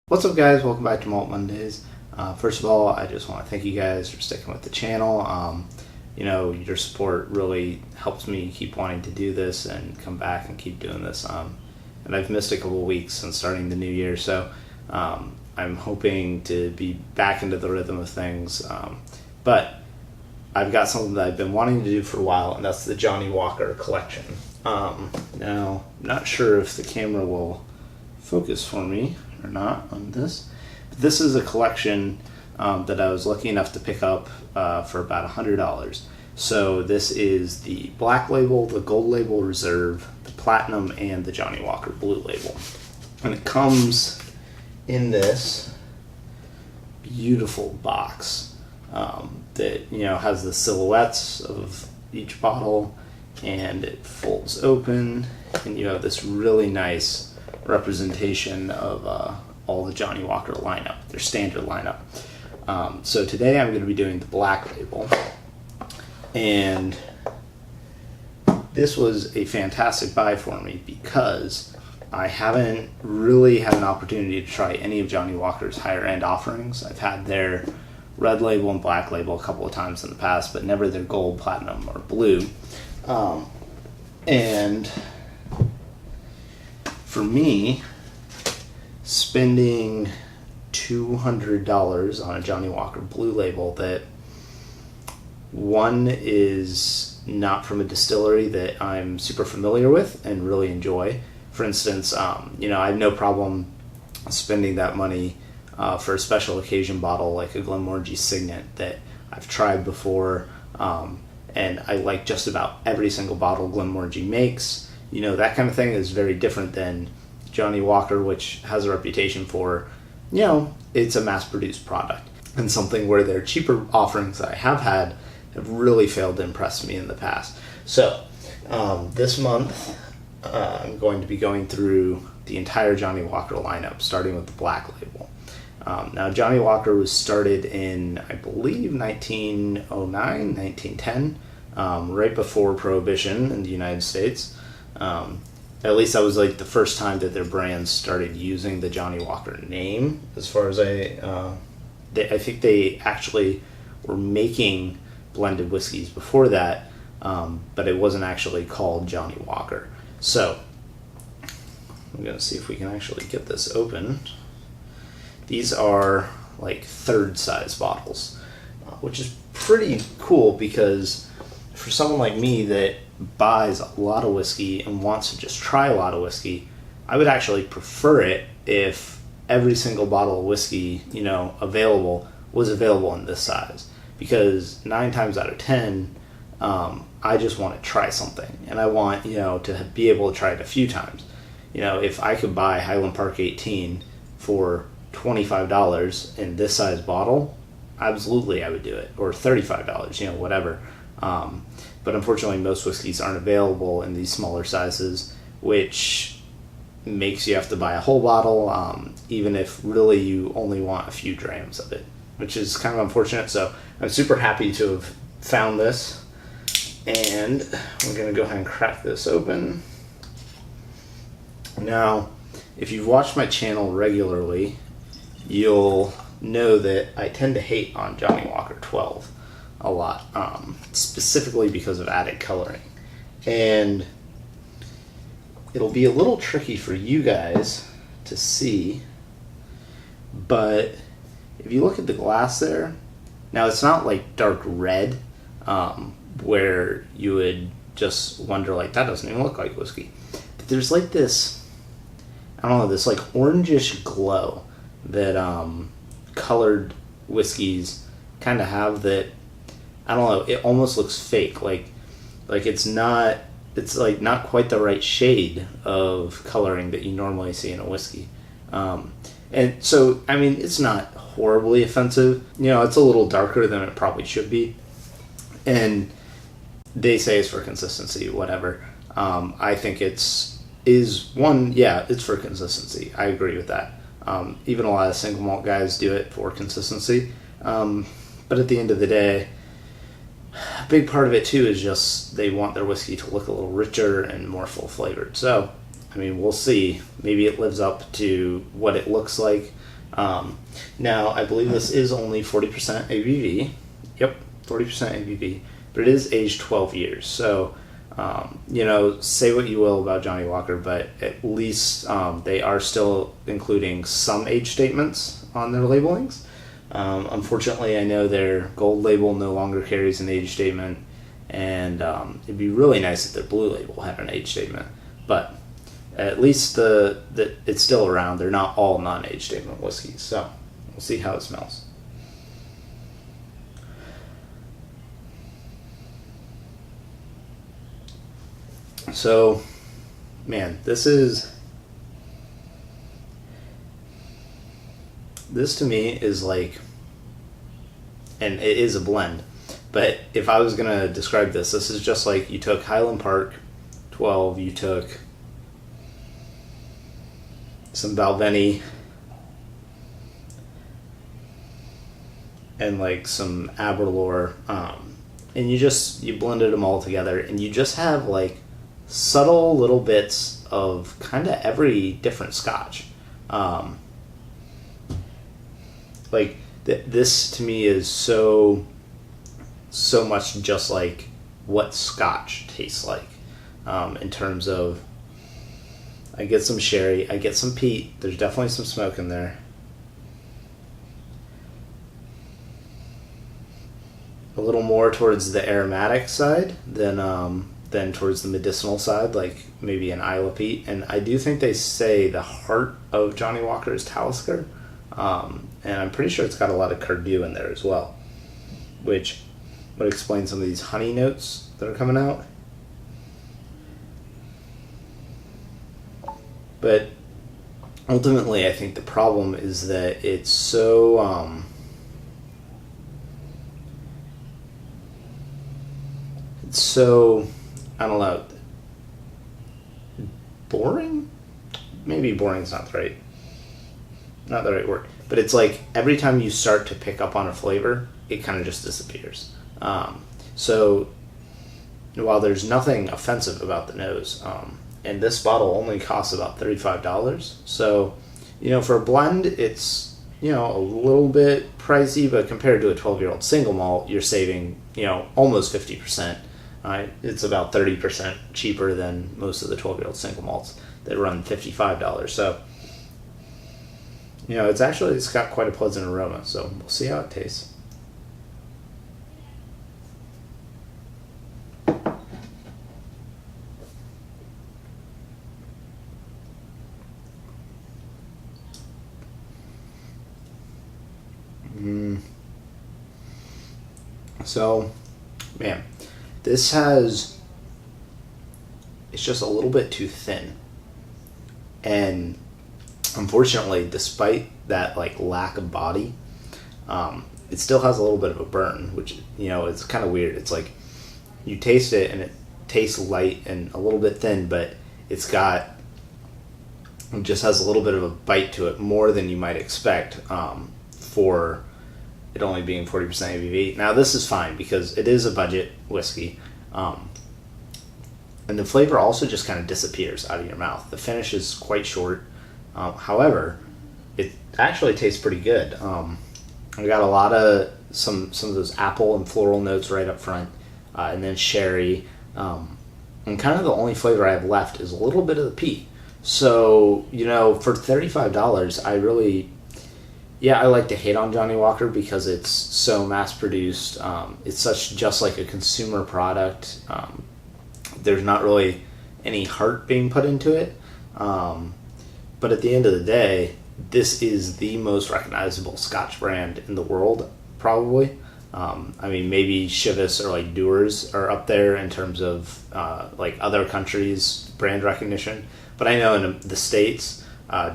What's up, guys? Welcome back to Malt Mondays. First of all, I just want to thank you guys for sticking with the channel. Your support really helps me keep wanting to do this and come back and keep doing this. And I've missed a couple of weeks since starting the new year, so I'm hoping to be back into the rhythm of things. But I've got something that I've been wanting to do for a while, and that's the Johnnie Walker collection. Now, I'm not sure if the camera will focus for me or not on this. But this is a collection that I was lucky enough to pick up for about $100. So this is the Black Label, the Gold Label Reserve, the Platinum, and the Johnnie Walker Blue Label. And it comes in this beautiful box that has the silhouettes of each bottle, and it folds open, and you have this really nice representation of all the Johnnie Walker lineup, their standard lineup. So today I'm going to be doing the Black Label, and this was a fantastic buy for me because I haven't really had an opportunity to try any of Johnnie Walker's higher end offerings. I've had their Red Label and Black Label a couple of times in the past, but never their Gold, Platinum, or Blue. And for me, spending $200 on a Johnnie Walker Blue Label that, one, is not from a distillery that I'm super familiar with and really enjoy. For instance, I have no problem spending that money for a special occasion bottle like a Glenmorangie Signet that I've tried before, and I like just about every single bottle Glenmorangie makes. That kind of thing is very different than Johnnie Walker, which has a reputation for, it's a mass-produced product, and something where their cheaper offerings that I have had have really failed to impress me in the past. So this month I'm going to be going through the entire Johnnie Walker lineup, starting with the Black Label. Now, Johnnie Walker was started in, I believe, 1909, 1910, right before Prohibition in the United States. At least that was like the first time that their brands started using the Johnnie Walker name. As far as I think they actually were making blended whiskeys before that, but it wasn't actually called Johnnie Walker. So I'm going to see if we can actually get this open. These are like third size bottles, which is pretty cool because for someone like me that buys a lot of whiskey and wants to just try a lot of whiskey, I would actually prefer it if every single bottle of whiskey, available was available in this size, because 9 times out of 10, I just want to try something, and I want, to be able to try it a few times. If I could buy Highland Park 18 for $25 in this size bottle, absolutely I would do it, or $35, whatever. But unfortunately, most whiskeys aren't available in these smaller sizes, which makes you have to buy a whole bottle, even if really you only want a few grams of it, which is kind of unfortunate. So I'm super happy to have found this, and we're going to go ahead and crack this open. Now, if you've watched my channel regularly, you'll know that I tend to hate on Johnnie Walker 12 a lot, specifically because of added coloring. And it'll be a little tricky for you guys to see, but if you look at the glass there, now it's not like dark red, where you would just wonder, like, that doesn't even look like whiskey. But there's like this, this like orangish glow that colored whiskeys kind of have that, it almost looks fake, like it's not quite the right shade of coloring that you normally see in a whiskey. And so, it's not horribly offensive. It's a little darker than it probably should be, and they say it's for consistency, whatever. I think it's for consistency. I agree with that. Even a lot of single malt guys do it for consistency. But at the end of the day, a big part of it too is just they want their whiskey to look a little richer and more full flavored. So, we'll see. Maybe it lives up to what it looks like Now, I believe this is only 40% ABV. Yep, 40% ABV. But it is aged 12 years. So, say what you will about Johnnie Walker, but at least they are still including some age statements on their labelings. Unfortunately, I know their gold label no longer carries an age statement, and it'd be really nice if their blue label had an age statement. But at least it's still around. They're not all non-age statement whiskeys, so we'll see how it smells. So, man, this to me is like, and it is a blend, but if I was going to describe this is just like you took Highland Park 12, you took some Balvenie and like some Aberlour, and you blended them all together, and you just have like subtle little bits of kind of every different Scotch. This to me is so much just like what Scotch tastes like, in terms of, I get some sherry, I get some peat, there's definitely some smoke in there. A little more towards the aromatic side than towards the medicinal side, like maybe an Isla peat. And I do think they say the heart of Johnnie Walker is Talisker, and I'm pretty sure it's got a lot of Cardew in there as well, which would explain some of these honey notes that are coming out. But ultimately, I think the problem is that it's so I don't know, boring? Maybe boring's not the right word. But it's like every time you start to pick up on a flavor, it kind of just disappears. So while there's nothing offensive about the nose, and this bottle only costs about $35. So, for a blend, it's, a little bit pricey, but compared to a 12-year-old single malt, you're saving, almost 50%. It's about 30% cheaper than most of the 12-year-old single malts that run $55. So, it's got quite a pleasant aroma. So we'll see how it tastes. So, man, it's just a little bit too thin. And unfortunately, despite that like lack of body, it still has a little bit of a burn, which, it's kind of weird. It's like you taste it and it tastes light and a little bit thin, but it just has a little bit of a bite to it, more than you might expect, for it only being 40% ABV. Now this is fine because it is a budget whiskey, and the flavor also just kind of disappears out of your mouth. The finish is quite short. However, it actually tastes pretty good. I got a lot of some of those apple and floral notes right up front, and then sherry, and kind of the only flavor I have left is a little bit of the peat. So, for $35, I like to hate on Johnnie Walker because it's so mass-produced. It's just like a consumer product. There's not really any heart being put into it. But at the end of the day, this is the most recognizable Scotch brand in the world, probably. Maybe Chivas or like Dewar's are up there in terms of like other countries' brand recognition. But I know in the States,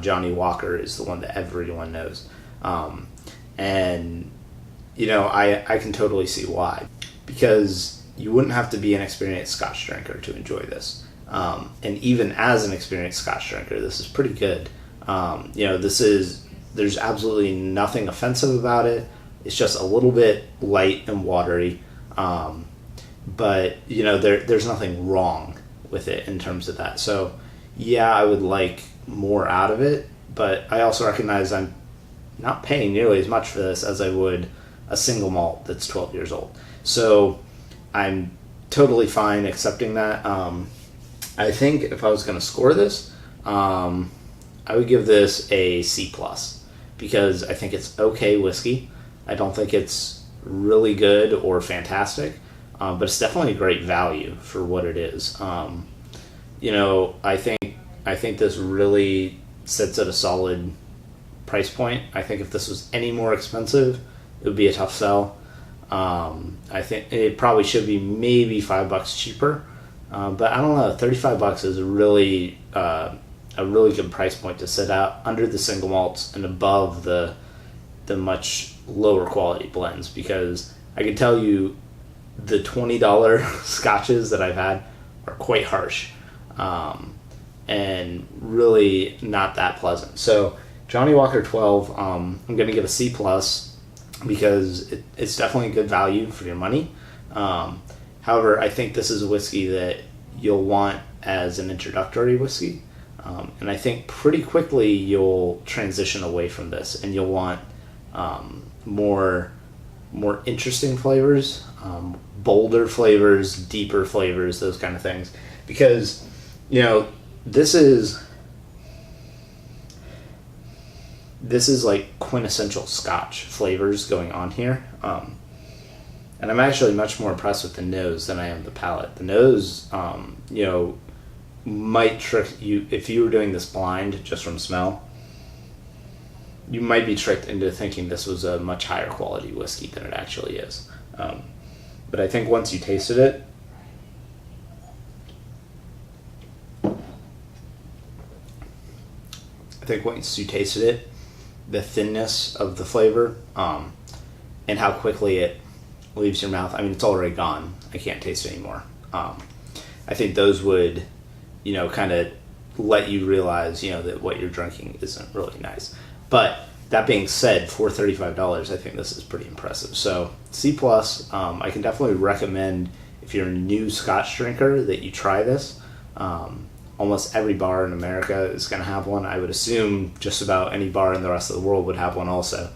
Johnnie Walker is the one that everyone knows. And I can totally see why, because you wouldn't have to be an experienced Scotch drinker to enjoy this. And even as an experienced Scotch drinker, this is pretty good. There's absolutely nothing offensive about it. It's just a little bit light and watery. But there's nothing wrong with it in terms of that. So yeah, I would like more out of it, but I also recognize I'm not paying nearly as much for this as I would a single malt that's 12 years old. So I'm totally fine accepting that. I think if I was going to score this, I would give this a C+, because I think it's okay whiskey. I don't think it's really good or fantastic, but it's definitely a great value for what it is. You know, I think this really sits at a solid price point. I think if this was any more expensive, it would be a tough sell. I think it probably should be maybe $5 cheaper, but I don't know. $35 is a really good price point to sit out under the single malts and above the much lower quality blends, because I can tell you the $20 scotches that I've had are quite harsh, and really not that pleasant. So Johnnie Walker 12, I'm going to give a C+, because it's definitely a good value for your money. However, I think this is a whiskey that you'll want as an introductory whiskey, and I think pretty quickly you'll transition away from this, and you'll want more interesting flavors, bolder flavors, deeper flavors, those kind of things. Because, you know, this is like quintessential Scotch flavors going on here. And I'm actually much more impressed with the nose than I am the palate. The nose, you know, might trick you if you were doing this blind just from smell. You might be tricked into thinking this was a much higher quality whiskey than it actually is. But I think once you tasted it, the thinness of the flavor, and how quickly it leaves your mouth. I mean, it's already gone. I can't taste it anymore. I think those would, you know, kind of let you realize, you know, that what you're drinking isn't really nice. But that being said, for $35, I think this is pretty impressive. So C+, I can definitely recommend if you're a new Scotch drinker that you try this. Almost every bar in America is going to have one. I would assume just about any bar in the rest of the world would have one also.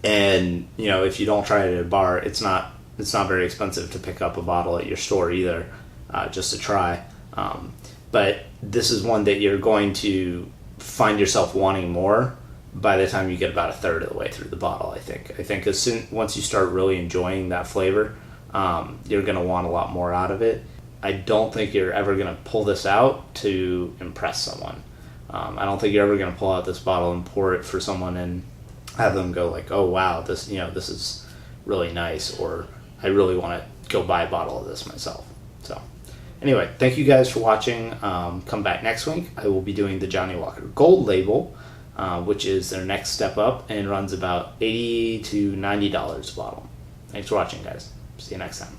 And, you know, if you don't try it at a bar, it's not very expensive to pick up a bottle at your store either, just to try. But this is one that you're going to find yourself wanting more by the time you get about a third of the way through the bottle, I think. Once you start really enjoying that flavor, you're going to want a lot more out of it. I don't think you're ever going to pull this out to impress someone. I don't think you're ever going to pull out this bottle and pour it for someone and have them go like, oh wow, this is really nice, or I really want to go buy a bottle of this myself. So anyway, thank you guys for watching. Come back next week. I will be doing the Johnnie Walker Gold Label, which is their next step up and runs about $80 to $90 a bottle. Thanks for watching, guys. See you next time.